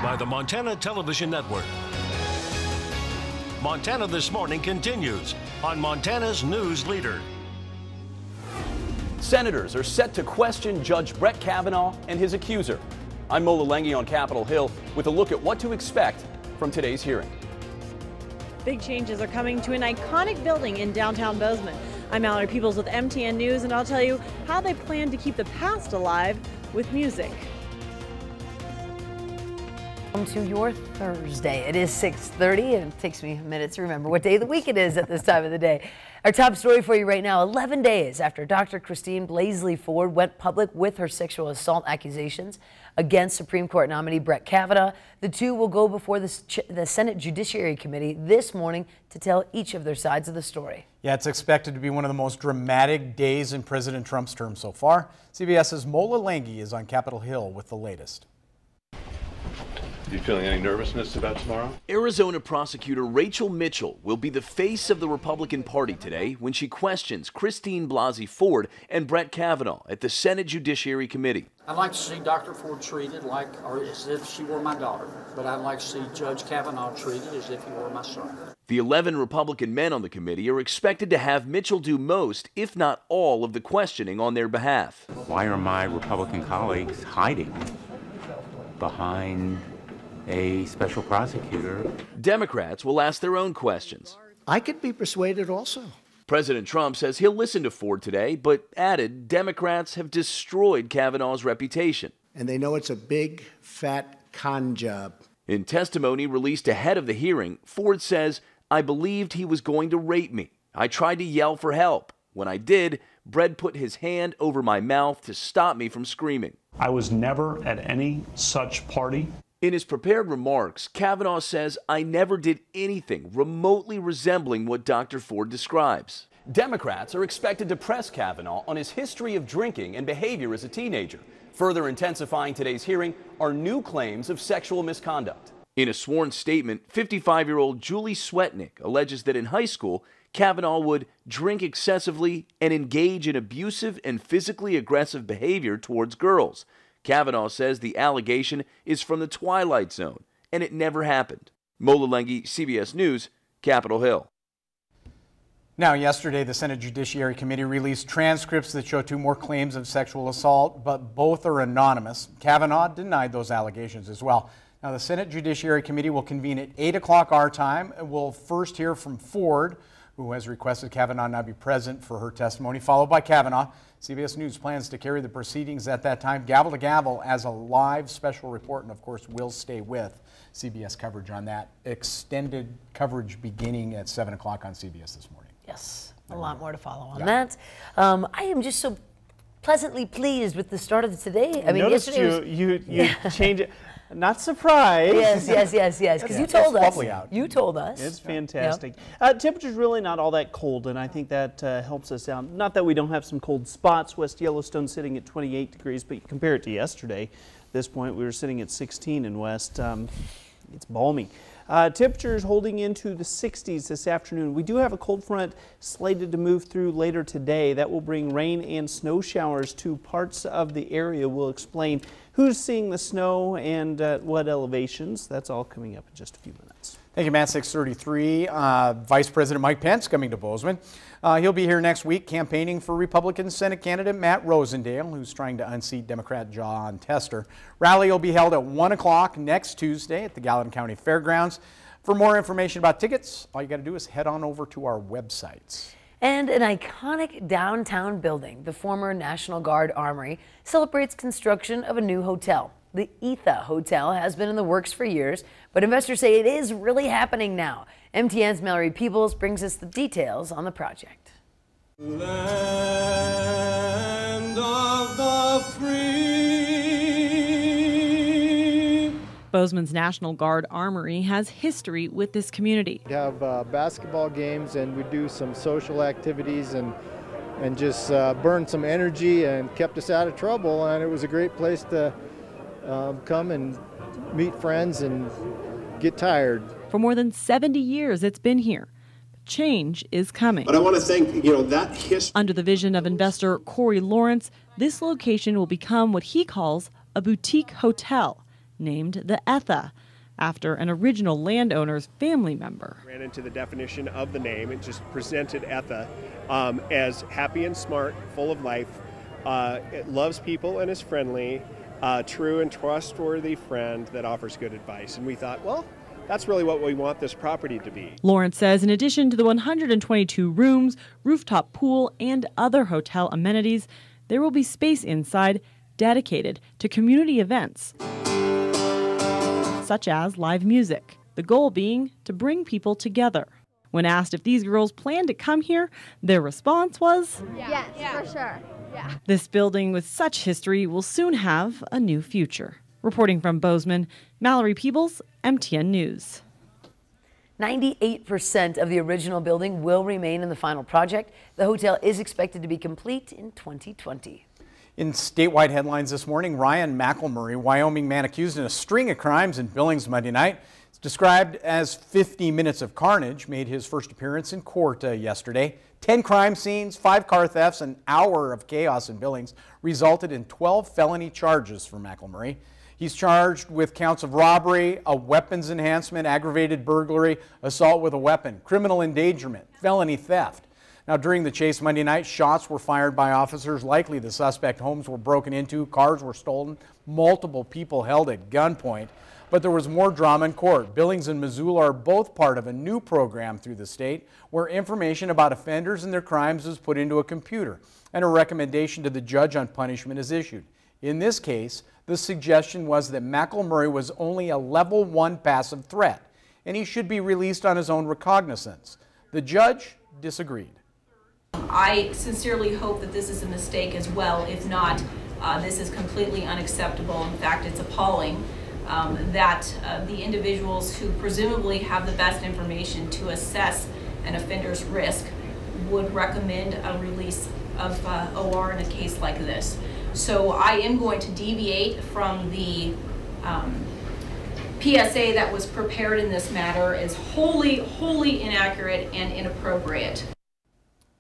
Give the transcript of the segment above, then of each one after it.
by the Montana Television Network. Montana This Morning continues on Montana's news leader. Senators are set to question Judge Brett Kavanaugh and his accuser. I'm Mola Lengi on Capitol Hill with a look at what to expect from today's hearing. Big changes are coming to an iconic building in downtown Bozeman. I'm Mallory Peoples with MTN News, and I'll tell you how they plan to keep the past alive with music. Welcome to your Thursday. It is 6:30 and it takes me a minute to remember what day of the week it is at this time of the day. Our top story for you right now, 11 days after Dr. Christine Blasey Ford went public with her sexual assault accusations against Supreme Court nominee Brett Kavanaugh, the two will go before the Senate Judiciary Committee this morning to tell each of their sides of the story. Yeah, it's expected to be one of the most dramatic days in President Trump's term so far. CBS's Mola Lengi is on Capitol Hill with the latest. Are you feeling any nervousness about tomorrow? Arizona prosecutor Rachel Mitchell will be the face of the Republican Party today when she questions Christine Blasey Ford and Brett Kavanaugh at the Senate Judiciary Committee. I'd like to see Dr. Ford treated or as if she were my daughter, but I'd like to see Judge Kavanaugh treated as if he were my son. The 11 Republican men on the committee are expected to have Mitchell do most, if not all, of the questioning on their behalf. Why are my Republican colleagues hiding behind a special prosecutor? Democrats will ask their own questions. I could be persuaded also. President Trump says he'll listen to Ford today, but added Democrats have destroyed Kavanaugh's reputation. And they know it's a big, fat con job. In testimony released ahead of the hearing, Ford says, "I believed he was going to rape me. I tried to yell for help. When I did, Brett put his hand over my mouth to stop me from screaming." I was never at any such party. In his prepared remarks, Kavanaugh says, "I never did anything remotely resembling what Dr. Ford describes." Democrats are expected to press Kavanaugh on his history of drinking and behavior as a teenager. Further intensifying today's hearing are new claims of sexual misconduct. In a sworn statement, 55-year-old Julie Swetnick alleges that in high school, Kavanaugh would drink excessively and engage in abusive and physically aggressive behavior towards girls. Kavanaugh says the allegation is from the Twilight Zone, and it never happened. Mola Lengi, CBS News, Capitol Hill. Now, yesterday, the Senate Judiciary Committee released transcripts that show two more claims of sexual assault, but both are anonymous. Kavanaugh denied those allegations as well. Now, the Senate Judiciary Committee will convene at 8 o'clock our time. We'll first hear from Ford, who has requested Kavanaugh not be present for her testimony, followed by Kavanaugh. CBS News plans to carry the proceedings at that time, gavel to gavel, as a live special report, and of course we'll stay with CBS coverage on that. Extended coverage beginning at 7 o'clock on CBS this morning. Yes, a lot more to follow on that. I am just so pleasantly pleased with the start of today. I mean, noticed yesterday you changed it. Not surprised. Yes. Because you told us. You told us. It's fantastic. Yep. Temperature's really not all that cold, and I think that helps us out. Not that we don't have some cold spots. West Yellowstone sitting at 28 degrees, but you compare it to yesterday. At this point, we were sitting at 16 in West. It's balmy. Temperatures holding into the 60s this afternoon. We do have a cold front slated to move through later today. That will bring rain and snow showers to parts of the area. We'll explain who's seeing the snow and what elevations. That's all coming up in just a few minutes. Thank you, Matt. 6:33. Vice President Mike Pence coming to Bozeman. He'll be here next week campaigning for Republican Senate candidate Matt Rosendale, who's trying to unseat Democrat John Tester. Rally will be held at 1 o'clock next Tuesday at the Gallatin County Fairgrounds. For more information about tickets, all you got to do is head on over to our websites. And an iconic downtown building, the former National Guard Armory, celebrates construction of a new hotel. The Etha Hotel has been in the works for years, but investors say it is really happening now. MTN's Mallory Peoples brings us the details on the project. Land of the free. Bozeman's National Guard Armory has history with this community. We have basketball games, and we do some social activities and just burn some energy and kept us out of trouble, and it was a great place to come and meet friends and get tired. For more than 70 years it's been here. Change is coming. But I want to thank, that history. Under the vision of investor Corey Lawrence, this location will become what he calls a boutique hotel. named the Etha, after an original landowner's family member. Ran into the definition of the name. It just presented Etha as happy and smart, full of life, it loves people and is friendly, true and trustworthy friend that offers good advice. And we thought, well, that's really what we want this property to be. Lawrence says in addition to the 122 rooms, rooftop pool, and other hotel amenities, there will be space inside dedicated to community events, such as live music, the goal being to bring people together. When asked if these girls plan to come here, their response was, Yes, for sure. Yeah. This building with such history will soon have a new future. Reporting from Bozeman, Mallory Peebles, MTN News. 98% of the original building will remain in the final project. The hotel is expected to be complete in 2020. In statewide headlines this morning, Ryan McElmurray, Wyoming man accused in a string of crimes in Billings Monday night. It's described as 50 minutes of carnage, made his first appearance in court yesterday. 10 crime scenes, 5 car thefts, an hour of chaos in Billings resulted in 12 felony charges for McElmurray. He's charged with counts of robbery, a weapons enhancement, aggravated burglary, assault with a weapon, criminal endangerment, felony theft. Now, during the chase Monday night, shots were fired by officers. Likely the suspect homes were broken into, cars were stolen, multiple people held at gunpoint. But there was more drama in court. Billings and Missoula are both part of a new program through the state where information about offenders and their crimes is put into a computer and a recommendation to the judge on punishment is issued. In this case, the suggestion was that McElmurray was only a level 1 passive threat and he should be released on his own recognizance. The judge disagreed. I sincerely hope that this is a mistake as well. If not, this is completely unacceptable. In fact, it's appalling that the individuals who presumably have the best information to assess an offender's risk would recommend a release of OR in a case like this. So I am going to deviate from the PSA that was prepared in this matter as wholly inaccurate and inappropriate.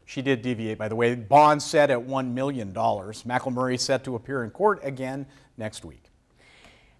She did deviate, by the way. Bond set at $1 million. McElmurray set to appear in court again next week.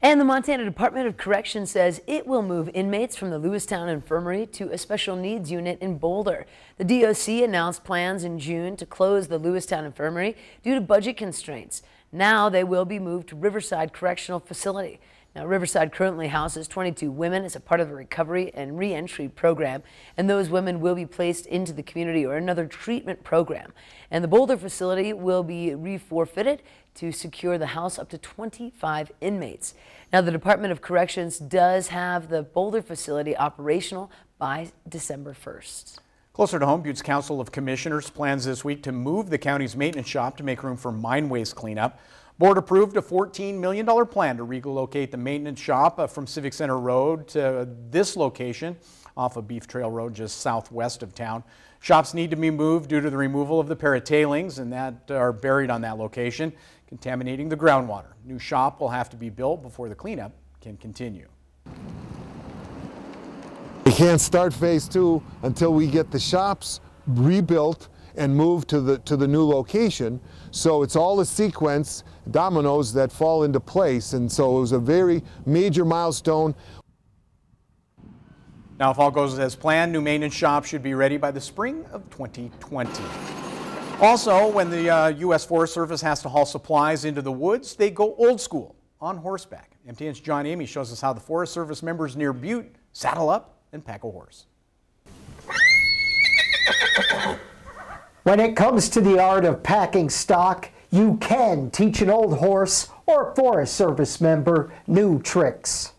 And the Montana Department of Corrections says it will move inmates from the Lewistown Infirmary to a special needs unit in Boulder. The DOC announced plans in June to close the Lewistown Infirmary due to budget constraints. Now they will be moved to Riverside Correctional Facility. Now, Riverside currently houses 22 women as a part of the recovery and reentry program, and those women will be placed into the community or another treatment program. And the Boulder facility will be reforfitted to secure the house up to 25 inmates. Now, the Department of Corrections does have the Boulder facility operational by December 1st. Closer to home, Butte's Council of Commissioners plans this week to move the county's maintenance shop to make room for mine waste cleanup. Board approved a $14 million plan to relocate the maintenance shop from Civic Center Road to this location off of Beef Trail Road just southwest of town. Shops need to be moved due to the removal of the paratailings and that are buried on that location, contaminating the groundwater. New shop will have to be built before the cleanup can continue. We can't start phase 2 until we get the shops rebuilt and moved to the new location. So it's all a sequence, dominoes that fall into place. And so it was a very major milestone. Now, if all goes as planned, new maintenance shop should be ready by the spring of 2020. Also, when the U.S. Forest Service has to haul supplies into the woods, they go old school on horseback. MTN's John Amy shows us how the Forest Service members near Butte saddle up and pack a horse. When it comes to the art of packing stock, you can teach an old horse or Forest Service member new tricks.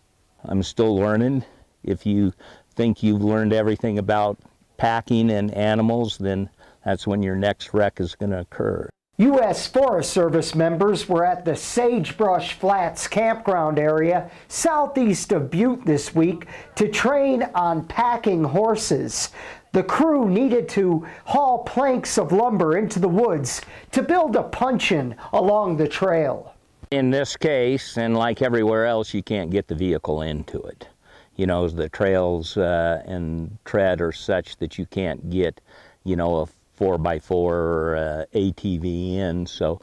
I'm still learning. If you think you've learned everything about packing and animals, then that's when your next wreck is going to occur. U.S. Forest Service members were at the Sagebrush Flats campground area southeast of Butte this week to train on packing horses. The crew needed to haul planks of lumber into the woods to build a puncheon along the trail. In this case, and like everywhere else, you can't get the vehicle into it. You know, the trails and tread are such that you can't get, you know, a 4x4 or ATV in, so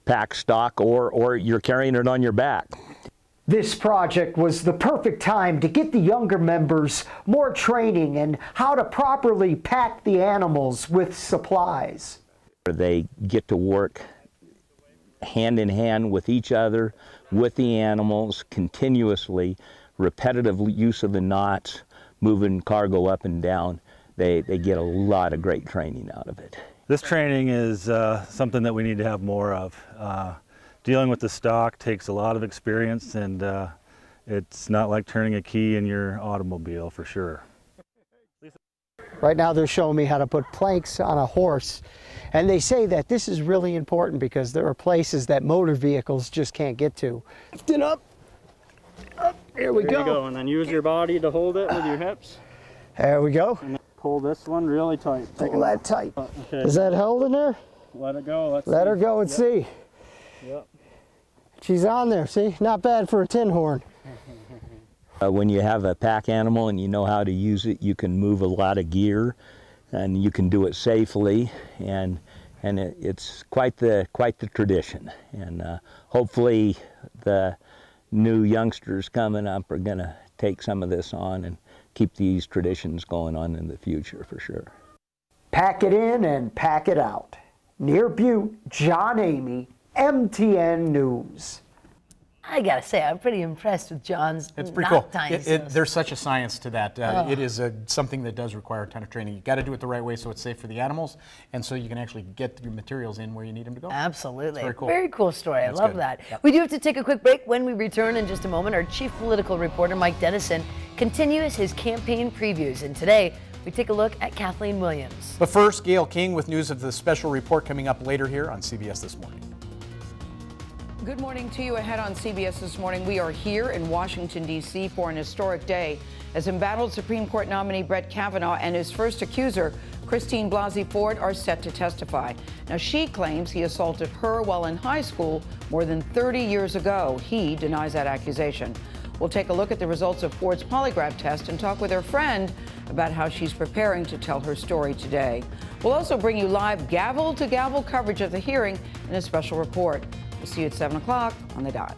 pack stock or you're carrying it on your back. This project was the perfect time to get the younger members more training in how to properly pack the animals with supplies. They get to work hand in hand with each other, with the animals, continuously, repetitive use of the knots, moving cargo up and down. They get a lot of great training out of it. This training is something that we need to have more of. Dealing with the stock takes a lot of experience, and it's not like turning a key in your automobile, for sure. Right now they're showing me how to put planks on a horse, and they say that this is really important because there are places that motor vehicles just can't get to. Lift it up. Here we go. There you go, and then use your body to hold it with your hips. There we go. And then pull this one really tight. Pull that tight. Okay. Is that held in there? Let it go. Let her go and see. Yep. She's on there, see? Not bad for a tin horn. When you have a pack animal and you know how to use it, you can move a lot of gear, and you can do it safely, and it's quite the tradition. And hopefully the new youngsters coming up are going to take some of this on and keep these traditions going on in the future, for sure. Pack it in and pack it out. Near Butte, John Amy, MTN News. I gotta say, I'm pretty impressed with John's It's pretty cool. tiny There's such a science to that. Oh. It is something that does require a ton of training. You got to do it the right way so it's safe for the animals, and so you can actually get your materials in where you need them to go. Absolutely. It's very cool. Very cool story. That's I love good. that. Yep. We do have to take a quick break. When we return in just a moment, our chief political reporter, Mike Dennison, continues his campaign previews. And today, we take a look at Kathleen Williams. But first, Gail King with news of the special report coming up later here on CBS This Morning. Good morning to you. Ahead on CBS This Morning, we are here in Washington, D.C. for an historic day as embattled Supreme Court nominee Brett Kavanaugh and his first accuser, Christine Blasey Ford, are set to testify. Now, she claims he assaulted her while in high school more than 30 years ago. He denies that accusation. We'll take a look at the results of Ford's polygraph test and talk with her friend about how she's preparing to tell her story today. We'll also bring you live gavel-to-gavel coverage of the hearing in a special report. We'll see you at 7 o'clock on the dot.